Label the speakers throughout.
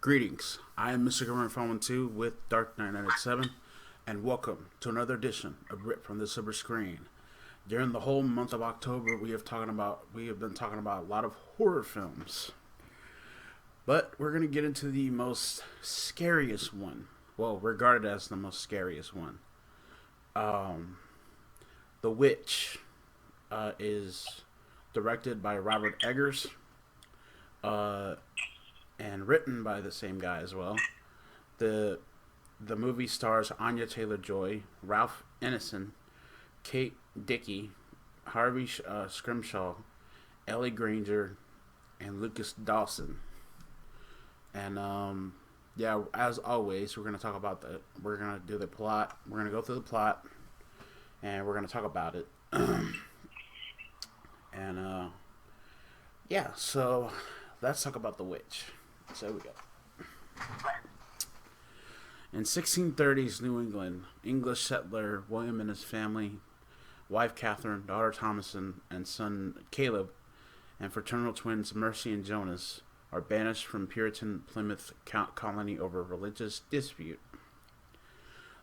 Speaker 1: Greetings, I am Mr. Grimreaper 2 with Dark Knight 97, and welcome to another edition of Rip from the Silverscreen. During the whole month of October, we have been talking about a lot of horror films, but we're going to get into the most scariest one. Well, regarded as the most scariest one. The Witch is directed by Robert Eggers. And written by the same guy as well. The movie stars Anya Taylor-Joy, Ralph Ineson, Kate Dickie, Harvey Scrimshaw, Ellie Granger, and Lucas Dawson. And yeah, as always, we're gonna do the plot. We're gonna go through the plot, and we're gonna talk about it. And yeah, so let's talk about The Witch. So we go. In 1630s New England, English settler William and his family, wife Catherine, daughter Thomason, and son Caleb, and fraternal twins Mercy and Jonas are banished from Puritan Plymouth colony over religious dispute.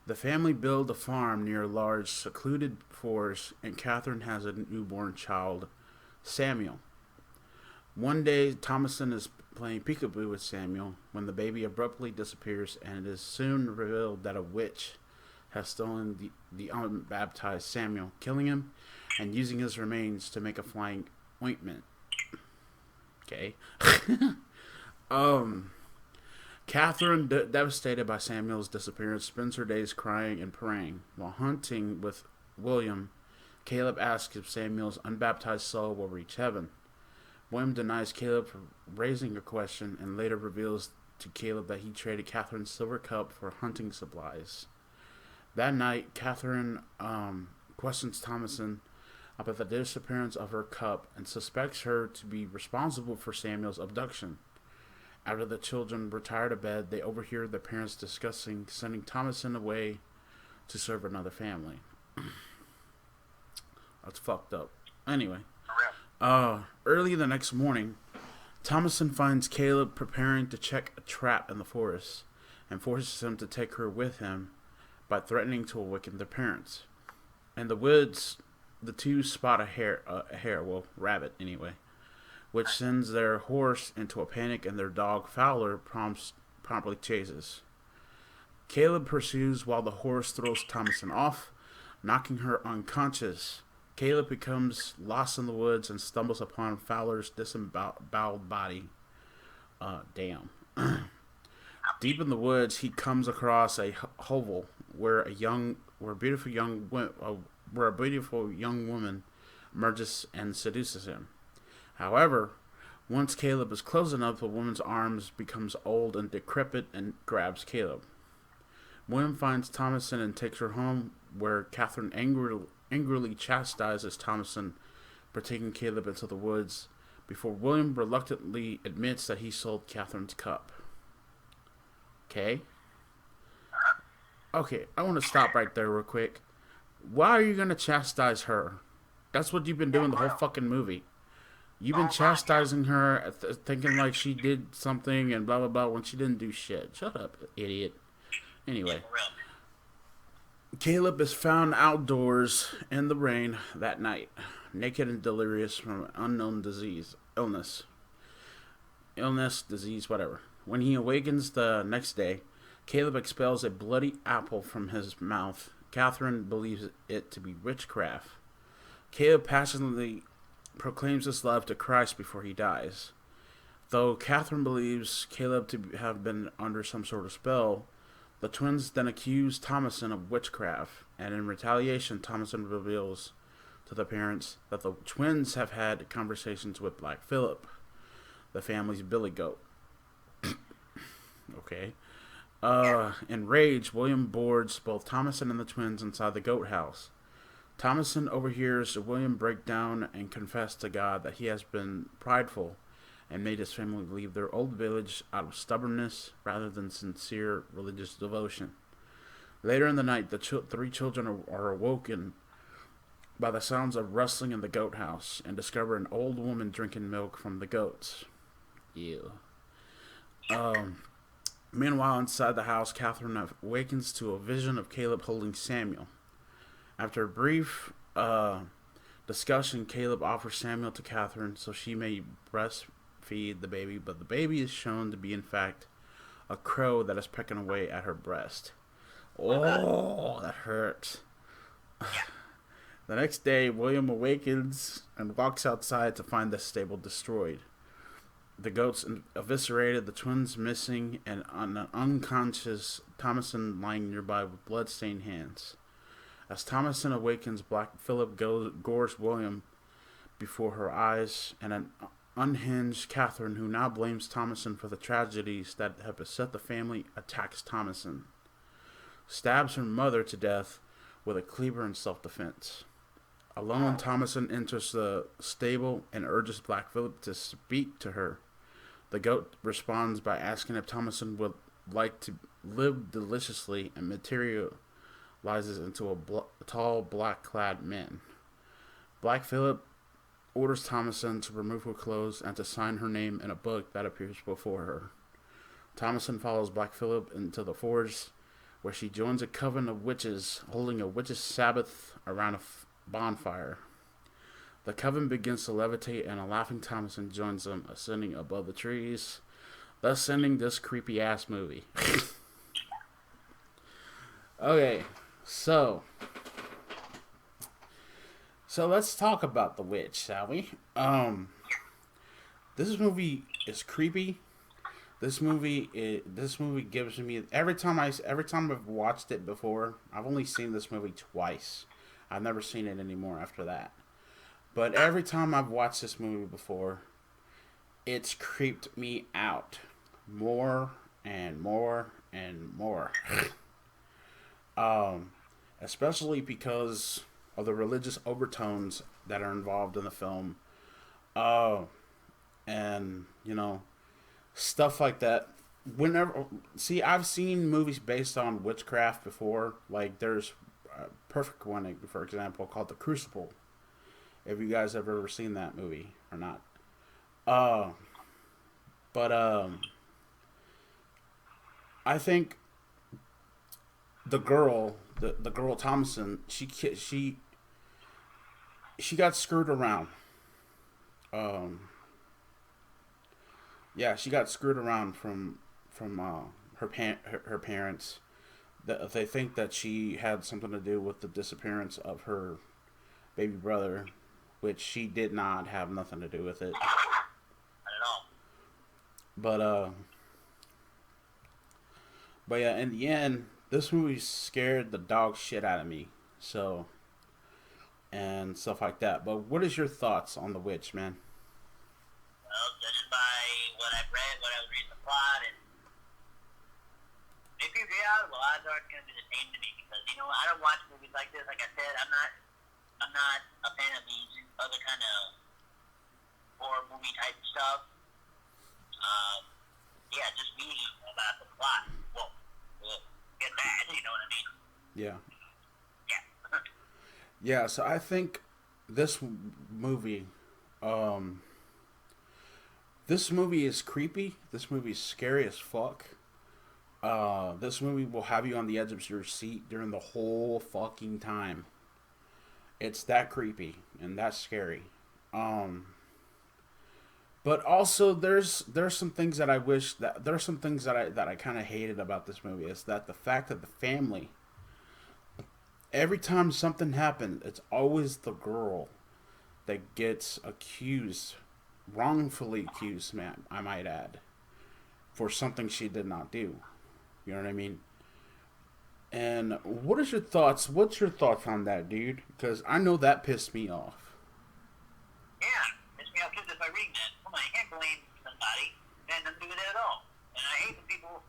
Speaker 1: The family build a farm near a large secluded forest, and Catherine has a newborn child, Samuel. One day, Thomason is playing peekaboo with Samuel when the baby abruptly disappears, and it is soon revealed that a witch has stolen the unbaptized Samuel, killing him and using his remains to make a flying ointment. Okay. Catherine, devastated by Samuel's disappearance, spends her days crying and praying. While hunting with William, Caleb asks if Samuel's unbaptized soul will reach heaven. William denies Caleb for raising a question and later reveals to Caleb that he traded Catherine's silver cup for hunting supplies. That night, Catherine questions Thomason about the disappearance of her cup and suspects her to be responsible for Samuel's abduction. After the children retire to bed, they overhear their parents discussing sending Thomason away to serve another family. That's fucked up. Anyway. Early the next morning, Thomason finds Caleb preparing to check a trap in the forest and forces him to take her with him by threatening to awaken their parents. In the woods, the two spot a rabbit anyway, which sends their horse into a panic, and their dog Fowler promptly chases. Caleb pursues while the horse throws Thomason off, knocking her unconscious. Caleb becomes lost in the woods and stumbles upon Fowler's disemboweled body. Damn. Deep in the woods, he comes across a hovel where a beautiful young woman emerges and seduces him. However, once Caleb is close enough, the woman's arms becomes old and decrepit and grabs Caleb. William finds Thomason and takes her home, where Catherine angrily chastises Thomason for taking Caleb into the woods, before William reluctantly admits that he sold Catherine's cup. Okay, I want to stop right there real quick. Why are you going to chastise her? That's what you've been doing the whole fucking movie. You've been chastising her, thinking like she did something and blah blah blah when she didn't do shit. Shut up, idiot. Anyway, Caleb is found outdoors in the rain that night, naked and delirious from an unknown illness, disease, whatever. When he awakens the next day, Caleb expels a bloody apple from his mouth. Catherine believes it to be witchcraft. Caleb passionately proclaims his love to Christ before he dies. Though Catherine believes Caleb to have been under some sort of spell, the twins then accuse Thomason of witchcraft, and in retaliation, Thomason reveals to the parents that the twins have had conversations with Black Phillip, the family's billy goat. Okay. Enraged, William boards both Thomason and the twins inside the goat house. Thomason overhears William break down and confess to God that he has been prideful and made his family leave their old village out of stubbornness rather than sincere religious devotion. Later in the night, the three children are awoken by the sounds of rustling in the goat house and discover an old woman drinking milk from the goats. Ew. Um, Meanwhile, inside the house, Catherine awakens to a vision of Caleb holding Samuel. After a brief discussion, Caleb offers Samuel to Catherine so she may breastfeed the baby, but the baby is shown to be, in fact, a crow that is pecking away at her breast. Oh, that hurt. The next day, William awakens and walks outside to find the stable destroyed. The goats eviscerated, the twins missing, and an unconscious Thomason lying nearby with blood-stained hands. As Thomason awakens, Black Phillip gores William before her eyes, and an unhinged Catherine, who now blames Thomason for the tragedies that have beset the family, attacks Thomason. Stabs her mother to death with a cleaver in self-defense. Alone, Thomason enters the stable and urges Black Phillip to speak to her. The goat responds by asking if Thomason would like to live deliciously, and materializes into a tall, black-clad man. Black Phillip orders Thomason to remove her clothes and to sign her name in a book that appears before her. Thomason follows Black Phillip into the forest, where she joins a coven of witches holding a witches' sabbath around a bonfire. The coven begins to levitate, and a laughing Thomason joins them, ascending above the trees, thus ending this creepy ass movie. Okay, so let's talk about the witch, shall we? This movie is creepy. This movie gives me every time I've watched it before. I've only seen this movie twice. I've never seen it anymore after that. But every time I've watched this movie before, it's creeped me out more and more and more. Especially because of the religious overtones that are involved in the film. And, stuff like that. I've seen movies based on witchcraft before. Like, there's a perfect one, for example, called The Crucible. If you guys have ever seen that movie or not. I think the girl Thomason, she got screwed around. She got screwed around from her parents. They think that she had something to do with the disappearance of her baby brother, which she did not have nothing to do with it.
Speaker 2: Not at all.
Speaker 1: But yeah, in the end, this movie scared the dog shit out of me. So, and stuff like that. But what is your thoughts on The Witch, man?
Speaker 2: Well, judging by what I've read, what I was reading the plot, and if you out, well, odds are it's going to be the same to me, because I don't watch movies like this. Like I said, I'm not a fan of these other kind of horror movie type stuff. Just reading about the plot. Well, get mad, you know what I mean?
Speaker 1: Yeah.
Speaker 2: Yeah.
Speaker 1: Yeah, so I think this movie, is creepy. This movie is scary as fuck. This movie will have you on the edge of your seat during the whole fucking time. It's that creepy and that scary. But also there's some things that I wish that there's some things that I kind of hated about this movie. Is that the fact that the family, every time something happens, it's always the girl that gets accused, wrongfully accused, man, I might add, for something she did not do. You know what I mean? And what's your thoughts on that, dude? Because I know that pissed me off.
Speaker 2: Yeah, pissed me off too, just by reading that. Come on, you can't blame somebody. It had nothing to do with it at all. And I hate the people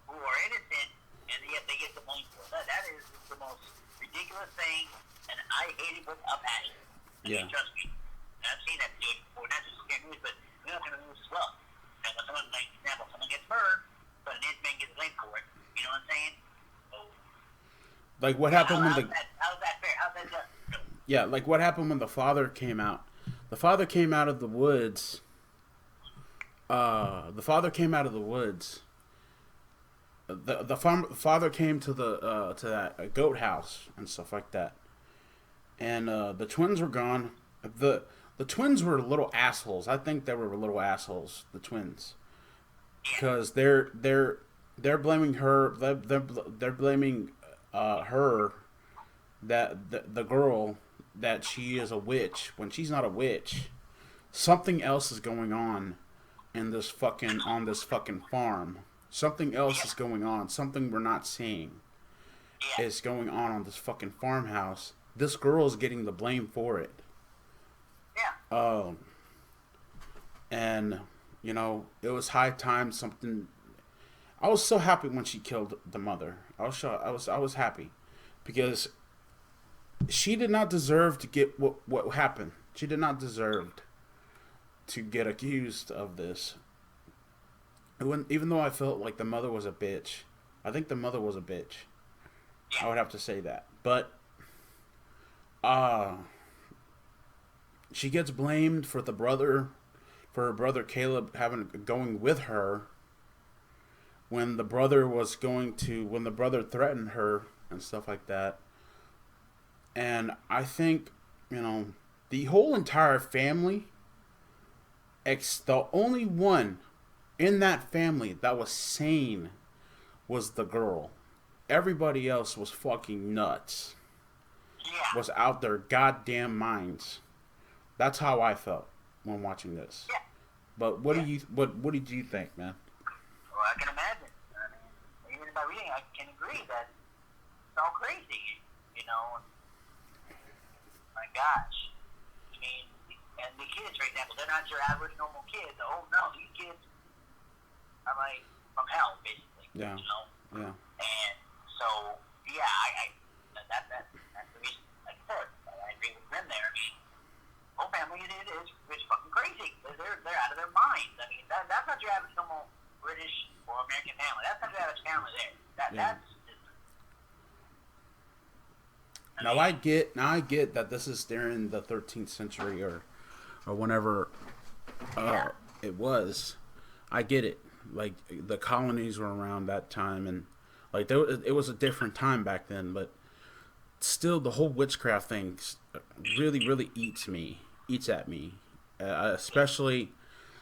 Speaker 2: who are innocent, and yet they get the blame for it. That is the most ridiculous thing, and I hate it with a passion.
Speaker 1: Yeah.
Speaker 2: Trust me. And I've seen that before, not just scary news, but we don't have news as well. And when someone, like, for example, someone gets murdered, but an innocent man gets blamed for it, you know what I'm saying? So,
Speaker 1: like what happened when
Speaker 2: how's that fair? How's that just?
Speaker 1: Yeah, like what happened when the father came out. The father came out of the woods. The father came out of the woods. The father came to that goat house and stuff like that, and the twins were gone. The twins were little assholes. I think they were little assholes. The twins, because they're blaming her. They're blaming her, that the girl, that she is a witch when she's not a witch. Something else is going on in this fucking farm. Something else is going on. Something we're not seeing is going on this fucking farmhouse. This girl is getting the blame for it.
Speaker 2: Yeah.
Speaker 1: And you know, it was high time something. I was so happy when she killed the mother. I was happy because she did not deserve to get what happened. She did not deserve to get accused of this. Even though I felt like the mother was a bitch. I think the mother was a bitch. I would have to say that. But she gets blamed for her brother Caleb going with her when the brother threatened her and stuff like that. And I think, you know, the whole entire family, the only one in that family that was sane was the girl. Everybody else was fucking nuts.
Speaker 2: Yeah.
Speaker 1: Was out their goddamn minds. That's how I felt when watching this.
Speaker 2: Yeah.
Speaker 1: But what did you think, man?
Speaker 2: Well, I can imagine. I mean, even by reading, I can agree that it's all crazy. You know. My gosh. I mean, and the kids, for example, they're not your average normal kids. Oh no, these kids are like from hell, basically.
Speaker 1: Yeah.
Speaker 2: You know.
Speaker 1: Yeah.
Speaker 2: And so, yeah, that's the reason. Like I said, I agree with Grim there. I mean, whole family it is fucking crazy. They're out of their minds. I mean, that's not your average normal British or American family. That's not your average family there. That's just.
Speaker 1: Now I get that this is during the 13th century or whenever it was. I get it. Like the colonies were around that time, and like it was a different time back then. But still, the whole witchcraft thing really eats at me, especially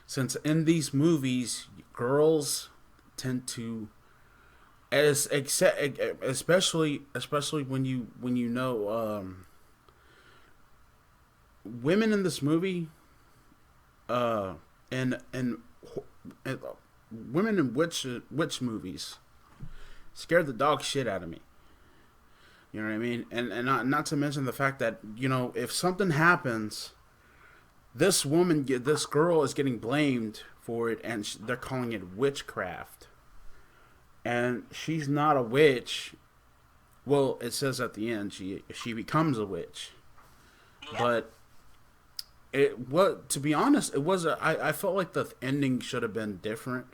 Speaker 1: since in these movies, girls tend to, especially when you know women in this movie, and women in witch movies scared the dog shit out of me. You know what I mean? And not to mention the fact that, you know, if something happens, this girl is getting blamed for it, and they're calling it witchcraft. And she's not a witch. Well, it says at the end she becomes a witch. Yeah. But to be honest, I felt like the ending should have been different.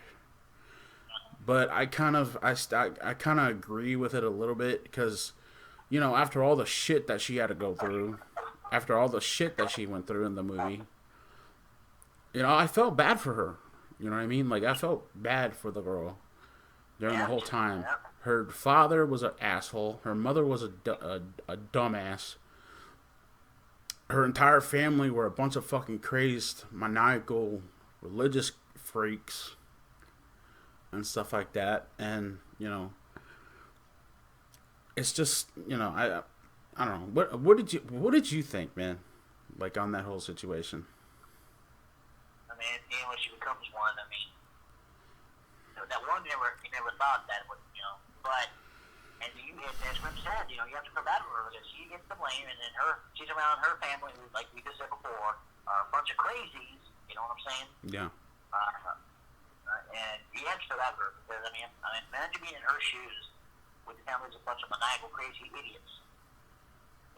Speaker 1: But I kind of agree with it a little bit because, you know, after all the shit that she had to go through, after all the shit that she went through in the movie, you know, I felt bad for her. You know what I mean? Like, I felt bad for the girl during the whole time. Her father was an asshole. Her mother was a dumbass. Her entire family were a bunch of fucking crazed, maniacal, religious freaks and stuff like that. And, you know, it's just, you know, I don't know. What did you think, man? Like, on that whole situation?
Speaker 2: I mean, at the end when she becomes one, I mean, that one you never thought that would, you know, but, and as Grim said, you know, you have to feel bad for her because she gets the blame, and then she's around her family, who, like we just said before, are a bunch of crazies, you know what I'm saying?
Speaker 1: Yeah.
Speaker 2: And you have to feel bad for her because, I mean, imagine being in her shoes with the family's a bunch of maniacal, crazy idiots,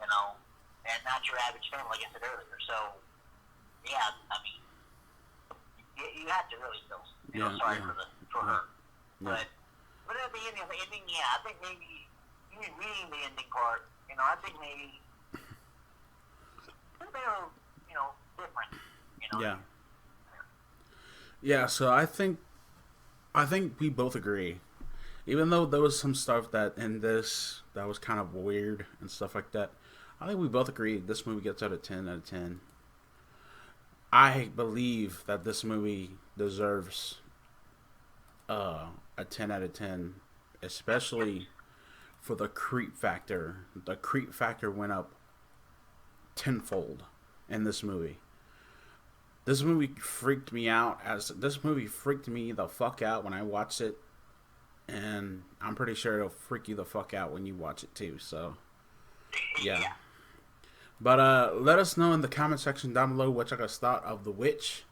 Speaker 2: you know, and not your average family, like I said earlier. So, yeah, I mean, you have to really feel, sorry for her. Yeah. But at the ending, yeah, I think maybe even reading the ending part, you know, I think maybe they were, different.
Speaker 1: Yeah. Yeah. So I think we both agree. Even though there was some stuff that in this that was kind of weird and stuff like that, I think we both agree this movie gets out of 10 out of 10. I believe that this movie deserves a 10 out of 10, especially for the creep factor. The creep factor went up tenfold in this movie. This movie freaked me out. This movie freaked me the fuck out when I watched it, and I'm pretty sure it'll freak you the fuck out when you watch it too. So, yeah. But let us know in the comment section down below what you guys thought of The Witch.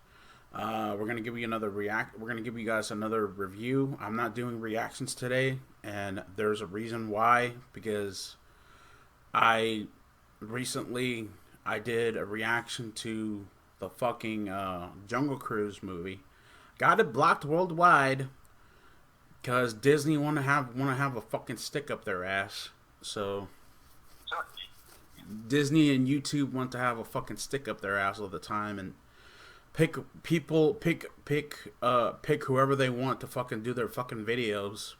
Speaker 1: We're gonna give you another We're gonna give you guys another review. I'm not doing reactions today, and there's a reason why. Because I recently I did a reaction to the fucking Jungle Cruise movie. Got it blocked worldwide because Disney want to have a fucking stick up their ass. So Disney and YouTube want to have a fucking stick up their ass all the time and pick whoever they want to fucking do their fucking videos.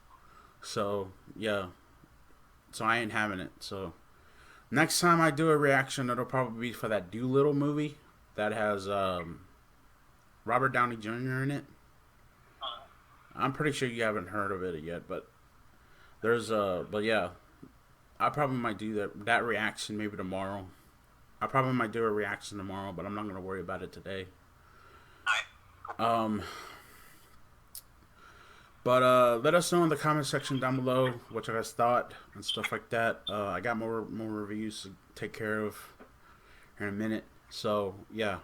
Speaker 1: So yeah, so I ain't having it. So next time I do a reaction, it'll probably be for that Doolittle movie that has Robert Downey Jr. in it. I'm pretty sure you haven't heard of it yet, but but yeah, I probably might do that reaction maybe tomorrow. I probably might do a reaction tomorrow, but I'm not gonna worry about it today. But let us know in the comment section down below what you guys thought and stuff like that. I got more reviews to take care of here in a minute. So yeah,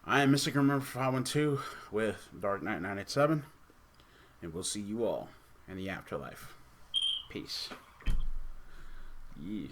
Speaker 1: I am Mr. Grimreaper 512 with Dark Knight 987, and we'll see you all in the afterlife. Peace. Yeah.